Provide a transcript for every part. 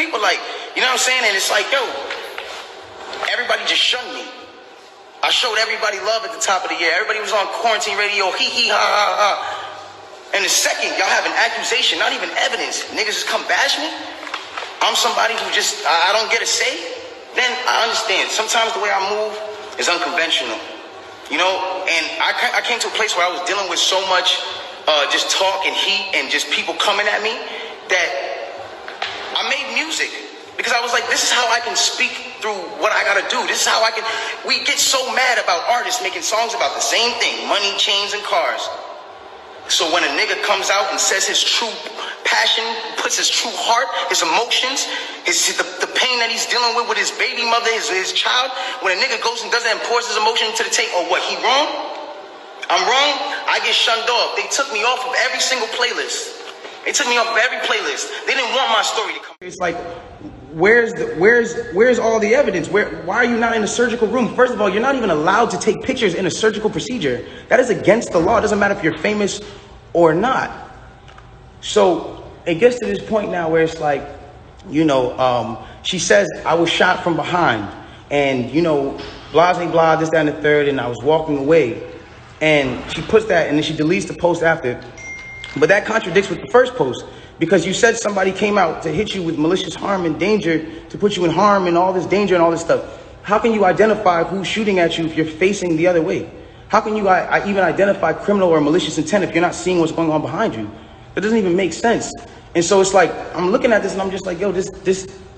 people, like, you know what I'm saying? And it's like, yo, everybody just shunned me. I showed everybody love at the top of the year. Everybody was on quarantine radio, hee hee ha ha ha. And the second y'all have an accusation, not even evidence, niggas just come bash me. I'm somebody who just, I don't get a say. Then I understand. Sometimes the way I move is unconventional. You know, and I came to a place where I was dealing with so much just talk and heat and just people coming at me that I made music. Because I was like, this is how I can speak through what I gotta do. This is how I can, we get so mad about artists making songs about the same thing, money, chains, and cars. So when a nigga comes out and says his true passion, puts his true heart, his emotions, the pain that he's dealing with his baby mother, his child, when a nigga goes and does that and pours his emotion to the tape, or what, he wrong? I'm wrong? I get shunned off. They took me off of every single playlist. They took me off of every playlist. They didn't want my story to come. It's like, where's all the evidence? Why are you not in a surgical room? First of all, you're not even allowed to take pictures in a surgical procedure. That is against the law. It doesn't matter if you're famous or not. So it gets to this point now where it's like, you know, she says, I was shot from behind, and, you know, blah, blah, blah, this, that, and the third, and I was walking away. And she puts that, and then she deletes the post after. But that contradicts with the first post, because you said somebody came out to hit you with malicious harm and danger, to put you in harm and all this danger and all this stuff. How can you identify who's shooting at you if you're facing the other way? How can you even identify criminal or malicious intent if you're not seeing what's going on behind you? That doesn't even make sense. And so it's like, I'm looking at this and I'm just like, yo, this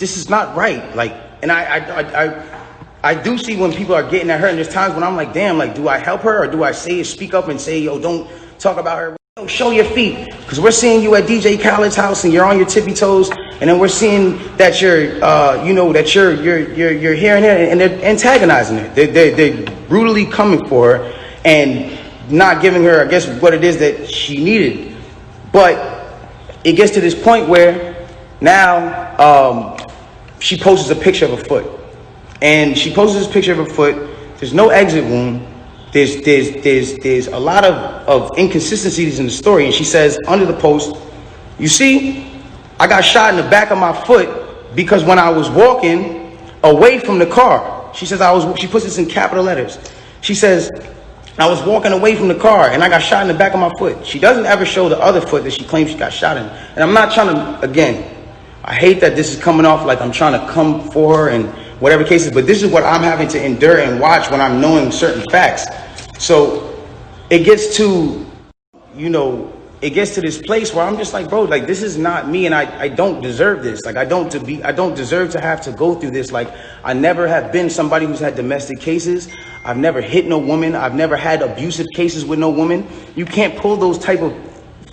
is not right. Like, and I do see when people are getting at her, and there's times when I'm like, damn, like, do I help her, or do I speak up and say, yo, don't talk about her? Yo, show your feet, because we're seeing you at DJ Khaled's house and you're on your tippy toes, and then we're seeing that you're, you know, that you're here and there, and they're antagonizing her. They're brutally coming for her and not giving her, I guess, what it is that she needed. But it gets to this point where now she posts a picture of a foot. And she posts this picture of her foot. There's no exit wound. There's a lot of inconsistencies in the story. And she says under the post, you see, I got shot in the back of my foot because when I was walking away from the car, she says she puts this in capital letters. She says, I was walking away from the car and I got shot in the back of my foot. She doesn't ever show the other foot that she claims she got shot in. And I'm not trying to, again, I hate that this is coming off like I'm trying to come for her and whatever cases, but this is what I'm having to endure and watch when I'm knowing certain facts. So it gets to, you know, it gets to this place where I'm just like, bro, like, this is not me, and I don't deserve this. Like, I don't deserve to have to go through this. Like, I never have been somebody who's had domestic cases. I've never hit no woman. I've never had abusive cases with no woman. You can't pull those type of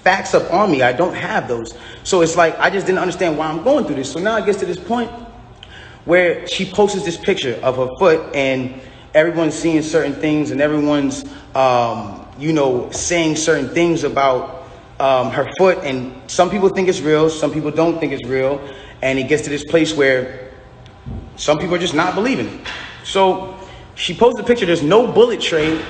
facts up on me. I don't have those. So it's like, I just didn't understand why I'm going through this. So now it gets to this point where she posts this picture of her foot, and everyone's seeing certain things, and everyone's, you know, saying certain things about her foot, and some people think it's real, some people don't think it's real, and it gets to this place where some people are just not believing it. So she posted a picture. There's no bullet tray.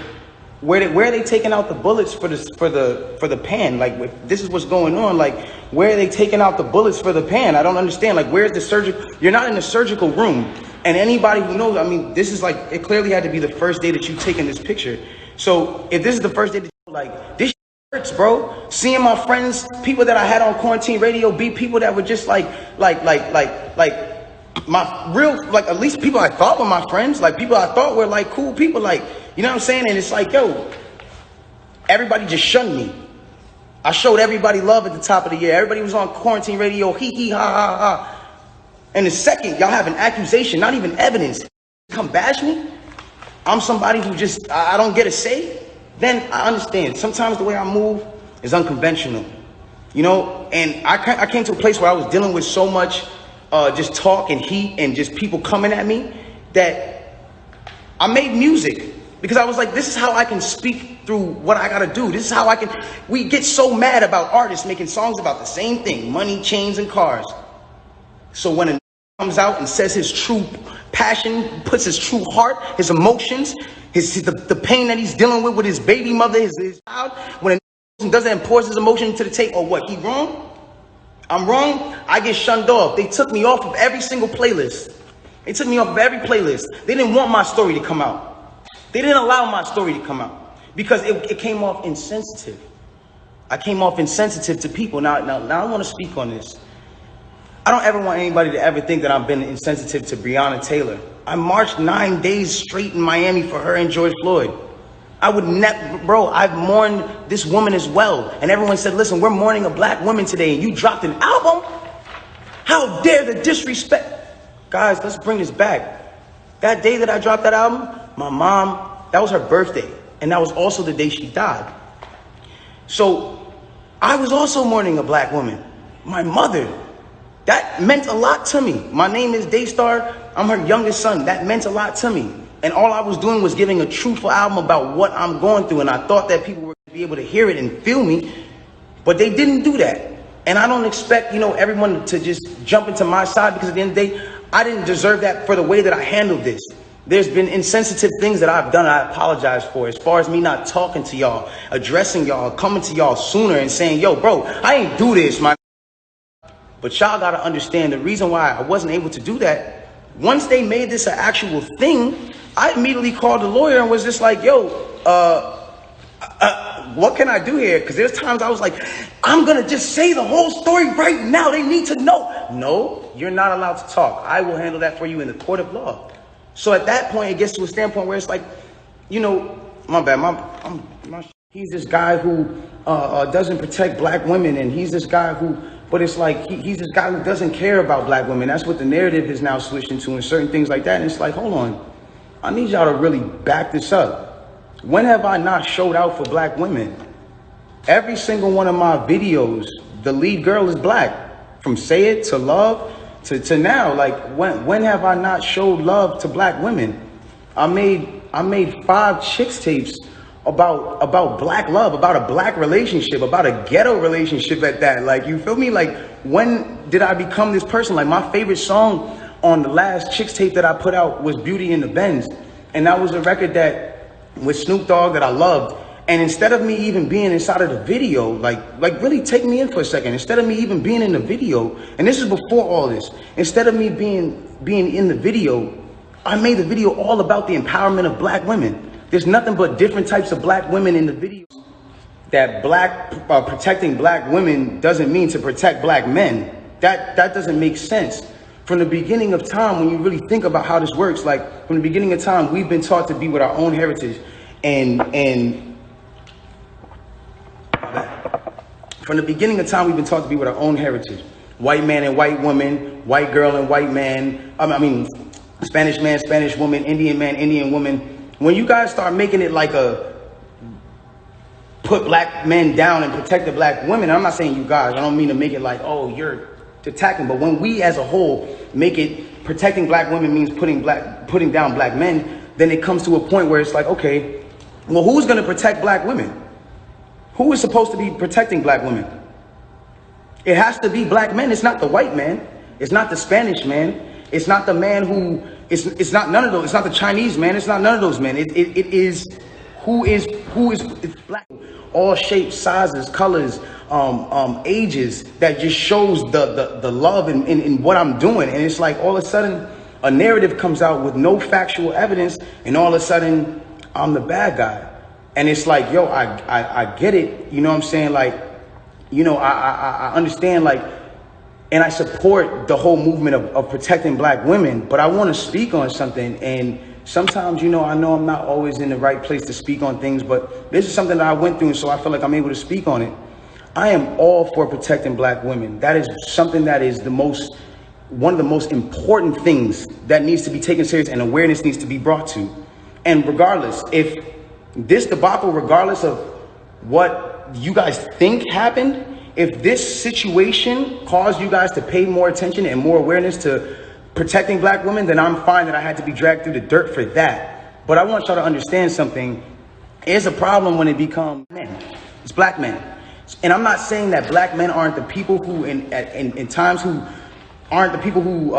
Where are they taking out the bullets for the pan? Like, this is what's going on. Like, where are they taking out the bullets for the pan? I don't understand. Like, where's the surgical? You're not in a surgical room. And anybody who knows, I mean, this is like, it clearly had to be the first day that you've taken this picture. So if this is the first day that like, this hurts, bro. Seeing my friends, people that I had on quarantine radio, be people that were just like my real, like, at least people I thought were my friends, like people I thought were like cool people, like, you know what I'm saying? And it's like, yo, everybody just shunned me. I showed everybody love at the top of the year. Everybody was on quarantine radio, hee hee ha ha ha. And the second y'all have an accusation, not even evidence, come bash me. I'm somebody who just, I don't get a say. Then I understand. Sometimes the way I move is unconventional, you know? And I came to a place where I was dealing with so much just talk and heat and just people coming at me that I made music. Because I was like, this is how I can speak through what I gotta do. This is how I can, we get so mad about artists making songs about the same thing, money, chains, and cars. So when a comes out and says his true passion, puts his true heart, his emotions, the pain that he's dealing with his baby mother, his child, when a does that and pours his emotion to the tape, or what, he wrong? I'm wrong, I get shunned off. They took me off of every single playlist. They took me off of every playlist. They didn't want my story to come out. They didn't allow my story to come out because it came off insensitive. I came off insensitive to people. Now I want to speak on this. I don't ever want anybody to ever think that I've been insensitive to Breonna Taylor. I marched 9 days straight in Miami for her and George Floyd. I would never, bro, I've mourned this woman as well. And everyone said, listen, we're mourning a black woman today and you dropped an album? How dare the disrespect? Guys, let's bring this back. That day that I dropped that album, my mom, that was her birthday. And that was also the day she died. So I was also mourning a black woman, my mother. That meant a lot to me. My name is Daystar. I'm her youngest son. That meant a lot to me. And all I was doing was giving a truthful album about what I'm going through. And I thought that people were going to be able to hear it and feel me. But they didn't do that. And I don't expect, everyone to just jump into my side, because at the end of the day, I didn't deserve that for the way that I handled this. There's been insensitive things that I've done I apologize for, as far as me not talking to y'all, addressing y'all, coming to y'all sooner and saying, yo, bro, I ain't do this, man. But y'all got to understand the reason why I wasn't able to do that. Once they made this an actual thing, I immediately called the lawyer and was just like, yo, what can I do here? Because there's times I was like, I'm going to just say the whole story right now. They need to know. No, you're not allowed to talk. I will handle that for you in the court of law. So at that point, it gets to a standpoint where it's like, my bad. He's this guy who doesn't protect black women. And he's this guy who, but it's like, he's this guy who doesn't care about black women. That's what the narrative has now switched into and certain things like that. And it's like, hold on. I need y'all to really back this up. When have I not showed out for black women? Every single one of my videos, the lead girl is black. From Say It to Love to now. Like, when have I not showed love to black women? I made 5 chicks tapes about black love, about a black relationship, about a ghetto relationship at that. Like, you feel me? Like, when did I become this person? Like, my favorite song on the last chicks tape that I put out was Beauty in the Benz. And that was a record that with Snoop Dogg that I loved. And instead of me even being inside of the video, like really take me in for a second. Instead of me even being in the video, and this is before all this, instead of me being in the video, I made the video all about the empowerment of black women. There's nothing but different types of black women in the video. That protecting black women doesn't mean to protect black men. That doesn't make sense. From the beginning of time, when you really think about how this works, like from the beginning of time, we've been taught to be with our own heritage. And from the beginning of time, we've been taught to be with our own heritage. White man and white woman, white girl and white man. Spanish man, Spanish woman, Indian man, Indian woman. When you guys start making it like put black men down and protect the black women, I'm not saying you guys, I don't mean to make it like, oh, you're attacking, but when we as a whole make it protecting black women means putting down black men, then it comes to a point where it's like, okay, well, who's going to protect black women? Who is supposed to be protecting black women? It has to be black men. It's not the white man. It's not the Spanish man. It's not the man who it's not none of those. It's not the Chinese man. It's not none of those men. It is who is black. All shapes, sizes, colors, ages, that just shows the love in what I'm doing. And it's like all of a sudden a narrative comes out with no factual evidence, and all of a sudden I'm the bad guy. And it's like, yo, I get it. You know what I'm saying? Like, I understand, like, and I support the whole movement of protecting black women, but I want to speak on something. And sometimes, I know I'm not always in the right place to speak on things, but this is something that I went through, and so I feel like I'm able to speak on it. I am all for protecting black women. That is something that is one of the most important things that needs to be taken serious, and awareness needs to be brought to. And regardless, if this debacle, regardless of what you guys think happened, if this situation caused you guys to pay more attention and more awareness to protecting black women, then I'm fine that I had to be dragged through the dirt for that. But I want y'all to understand something. It's a problem when it becomes men. It's black men. And I'm not saying that black men aren't the people who in times who aren't the people who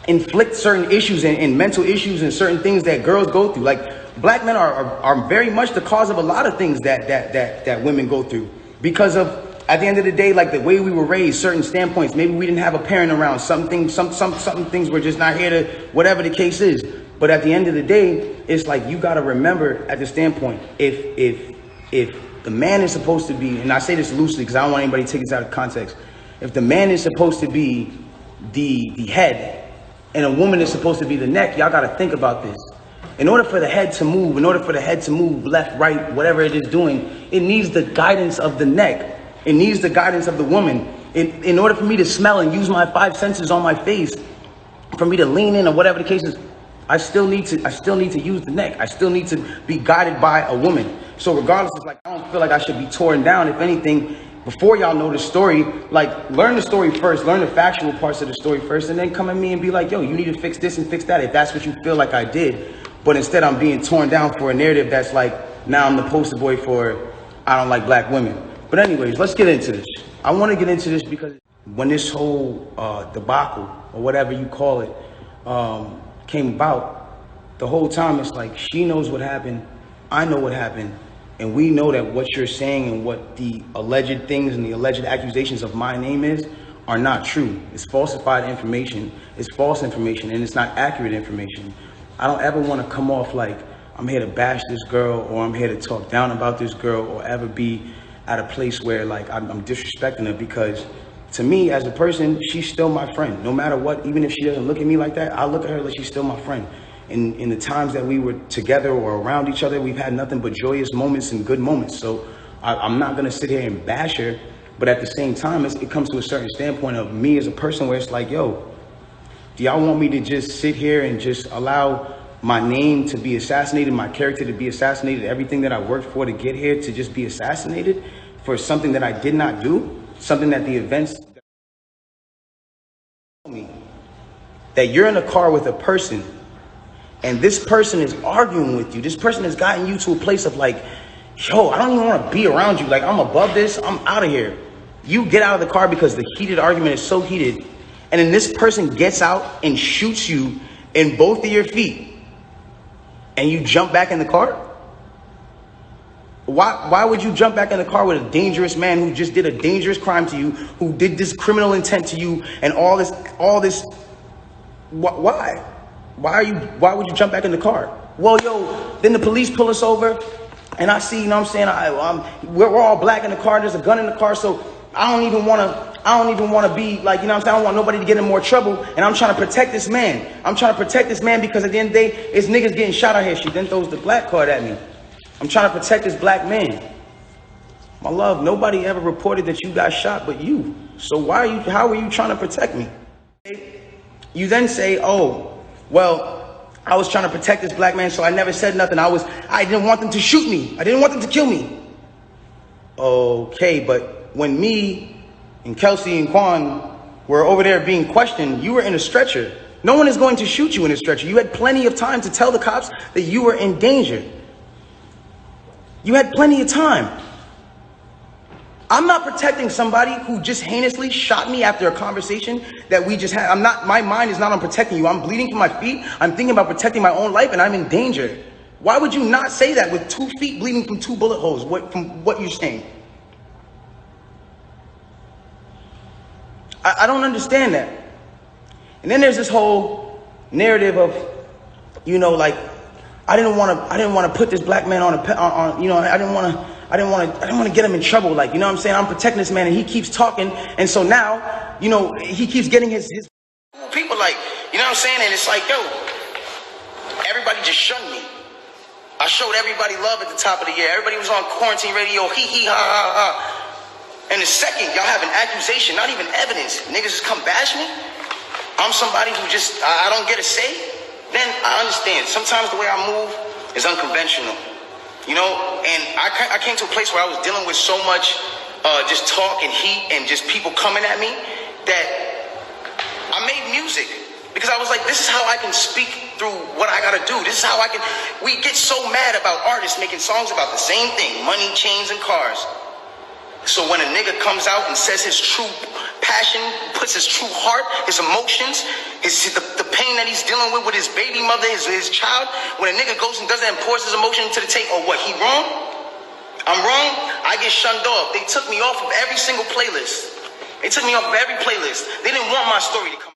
inflict certain issues and mental issues and certain things that girls go through. Like, black men are very much the cause of a lot of things that women go through, because of at the end of the day, like the way we were raised, certain standpoints, maybe we didn't have a parent around. Some things were just not here to, whatever the case is. But at the end of the day, it's like you got to remember at the standpoint, if the man is supposed to be, and I say this loosely because I don't want anybody to take this out of context. If the man is supposed to be the head and a woman is supposed to be the neck, y'all got to think about this. In order for the head to move, left, right, whatever it is doing, it needs the guidance of the neck. It needs the guidance of the woman. In order for me to smell and use my 5 senses on my face, for me to lean in or whatever the case is, I still need to use the neck. I still need to be guided by a woman. So regardless, it's like, I don't feel like I should be torn down. If anything, before y'all know the story, like learn the story first, learn the factual parts of the story first, and then come at me and be like, yo, you need to fix this and fix that if that's what you feel like I did. But instead I'm being torn down for a narrative that's like, now I'm the poster boy for I don't like black women. But anyways, let's get into this. I want to get into this because when this whole debacle, or whatever you call it, came about, the whole time it's like she knows what happened, I know what happened, and we know that what you're saying and what the alleged things and the alleged accusations of my name is are not true. It's falsified information, it's false information, and it's not accurate information. I don't ever want to come off like I'm here to bash this girl or I'm here to talk down about this girl or ever be at a place where like I'm disrespecting her, because to me as a person, she's still my friend. No matter what, even if she doesn't look at me like that, I look at her like she's still my friend. In the times that we were together or around each other, we've had nothing but joyous moments and good moments. So I'm not going to sit here and bash her. But at the same time, it comes to a certain standpoint of me as a person where it's like, yo, do y'all want me to just sit here and just allow my name to be assassinated, my character to be assassinated, everything that I worked for to get here to just be assassinated for something that I did not do, something that the events told me, that you're in a car with a person and this person is arguing with you. This person has gotten you to a place of like, yo, I don't even want to be around you. Like, I'm above this. I'm out of here. You get out of the car because the heated argument is so heated. And then this person gets out and shoots you in both of your feet. And you jump back in the car? Why would you jump back in the car with a dangerous man who just did a dangerous crime to you, who did this criminal intent to you and all this? Why? Why would you jump back in the car? Well, yo, then the police pull us over and I see, you know what I'm saying? We're all black in the car. There's a gun in the car. So I don't even want to be like, you know what I'm saying? I don't want nobody to get in more trouble. And I'm trying to protect this man. I'm trying to protect this man because at the end of the day, it's niggas getting shot out here. She then throws the black card at me. I'm trying to protect this black man. My love, nobody ever reported that you got shot but you. So how are you trying to protect me? You then say, oh, well, I was trying to protect this black man, so I never said nothing. I didn't want them to shoot me. I didn't want them to kill me. Okay, but when me and Kelsey and Quan were over there being questioned, you were in a stretcher. No one is going to shoot you in a stretcher. You had plenty of time to tell the cops that you were in danger. You had plenty of time. I'm not protecting somebody who just heinously shot me after a conversation that we just had. My mind is not on protecting you. I'm bleeding from my feet. I'm thinking about protecting my own life and I'm in danger. Why would you not say that with 2 feet bleeding from 2 bullet holes? From what you're saying? I don't understand that. And then there's this whole narrative of, you know, like, I didn't want to put this black man on you know, I didn't want to get him in trouble. Like, you know what I'm saying? I'm protecting this man and he keeps talking. And so now, you know, he keeps getting his people, like, you know what I'm saying? And it's like, yo, everybody just shunned me. I showed everybody love at the top of the year. Everybody was on quarantine radio, hee hee ha ha ha. And the second y'all have an accusation, not even evidence, niggas just come bash me. I'm somebody who just, I don't get a say. Then I understand. Sometimes the way I move is unconventional. You know, and I came to a place where I was dealing with so much just talk and heat and just people coming at me that I made music. Because I was like, this is how I can speak through what I gotta do. This is how I can, we get so mad about artists making songs about the same thing, money, chains, and cars. So when a nigga comes out and says his true passion, puts his true heart, his emotions, the pain that he's dealing with his baby mother, his child, when a nigga goes and does that and pours his emotion into the tape, oh, what, he wrong? I'm wrong, I get shunned off. They took me off of every single playlist. They took me off of every playlist. They didn't want my story to come